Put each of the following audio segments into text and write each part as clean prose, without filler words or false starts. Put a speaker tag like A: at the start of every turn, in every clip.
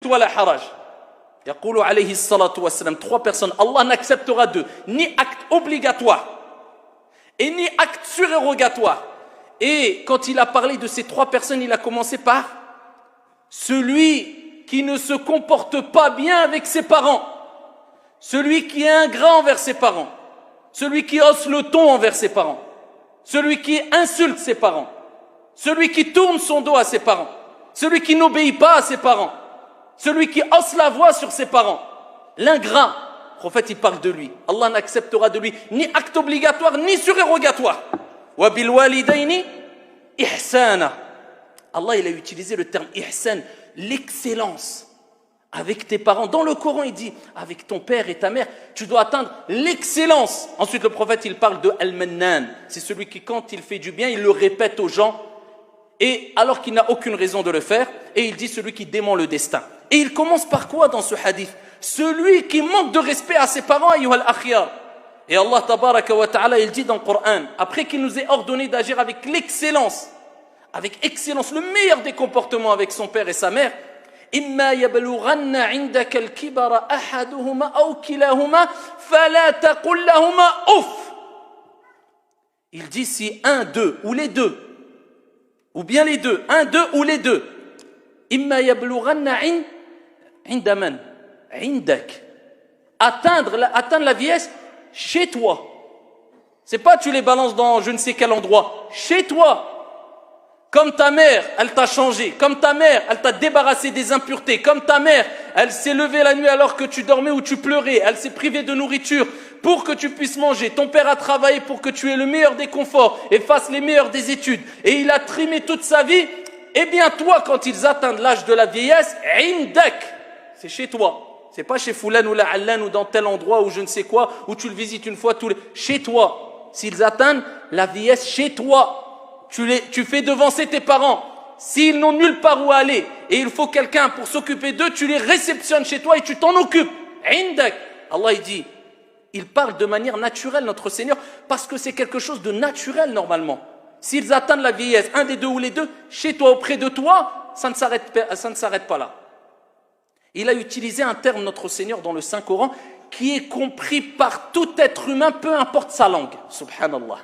A: ولا حرج. يقول عليه الصلاة والسلام, 3 personnes, Allah n'acceptera d'eux ni acte obligatoire et ni acte surérogatoire. Et quand il a parlé de ces 3 personnes, il a commencé par celui qui ne se comporte pas bien avec ses parents, celui qui est ingrat envers ses parents, celui qui hausse le ton envers ses parents, celui qui insulte ses parents, celui qui tourne son dos à ses parents, celui qui n'obéit pas à ses parents, celui qui hausse la voix sur ses parents, l'ingrat. Le prophète, il parle de lui. Allah n'acceptera de lui ni acte obligatoire ni surérogatoire. Wa bil walidaini ihsana. Allah, il a utilisé le terme ihsan, l'excellence avec tes parents. Dans le Coran, il dit avec ton père et ta mère, tu dois atteindre l'excellence. Ensuite, le prophète, il parle de al-mannan. C'est celui qui, quand il fait du bien, il le répète aux gens, et alors qu'il n'a aucune raison de le faire. Et il dit celui qui dément le destin. Et il commence par quoi dans ce hadith? Celui qui manque de respect à ses parents, ayyuhal akhyar. Et Allah tabaraka wa ta'ala, il dit dans le Coran, après qu'il nous ait ordonné d'agir avec l'excellence, le meilleur des comportements avec son père et sa mère, إِمَّا يَبْلُغَنَّ عِنْدَكَ الْكِبَرَ أَحَدُهُمَا أَوْ كِلَاهُمَا فَلَا تَقُلْ لَهُمَا أُفٍّ. Il dit si un d'eux ou les deux, ou bien les deux, un d'eux ou les deux, إِمَّا يَبْلُغَنَّ عِنْدَ مَنْ عِنْدَكَ, atteindre la vieillesse chez toi. C'est pas tu les balances dans je ne sais quel endroit, chez toi. Comme ta mère, elle t'a changé. Comme ta mère, elle t'a débarrassé des impuretés. Comme ta mère, elle s'est levée la nuit alors que tu dormais ou tu pleurais. Elle s'est privée de nourriture pour que tu puisses manger. Ton père a travaillé pour que tu aies le meilleur des conforts et fasses les meilleures des études. Et il a trimé toute sa vie. Eh bien toi, quand ils atteignent l'âge de la vieillesse, indak, c'est chez toi. C'est pas chez Foulan ou la Allan ou dans tel endroit ou je ne sais quoi, où tu le visites une fois tous les... Chez toi. S'ils atteignent la vieillesse chez toi, tu fais devancer tes parents. S'ils n'ont nulle part où aller et il faut quelqu'un pour s'occuper d'eux, tu les réceptionnes chez toi et tu t'en occupes. Indak. Allah il dit, il parle de manière naturelle notre Seigneur parce que c'est quelque chose de naturel normalement. S'ils atteignent la vieillesse, un des deux ou les deux, chez toi, auprès de toi, ça ne s'arrête pas là. Il a utilisé un terme, notre Seigneur, dans le Saint-Coran, qui est compris par tout être humain, peu importe sa langue. Subhanallah.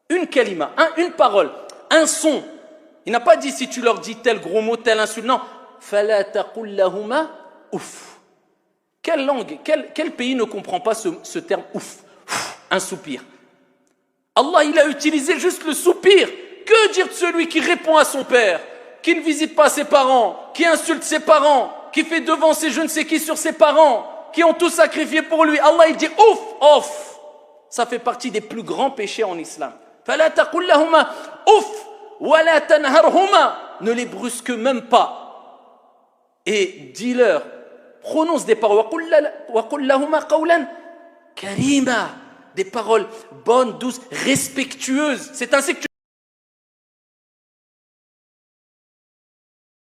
A: Une kalima, une parole, un son. Il n'a pas dit si tu leur dis tel gros mot, tel insulte. Non. Fala taqul lahuma ouf. Quelle langue, quel pays ne comprend pas ce terme ouf, un soupir? Allah, il a utilisé juste le soupir. Que dire de celui qui répond à son père, qui ne visite pas ses parents, qui insulte ses parents, qui fait devancer je ne sais qui sur ses parents, qui ont tout sacrifié pour lui? Allah, il dit ouf, off. Ça fait partie des plus grands péchés en islam. Fala taqul lahuma ouf, wa la tanharhuma. Ne les brusque même pas. Et dis-leur, prononce des paroles. Wa qul lahuma qawlan karima. Des paroles bonnes, douces, respectueuses. C'est ainsi que tu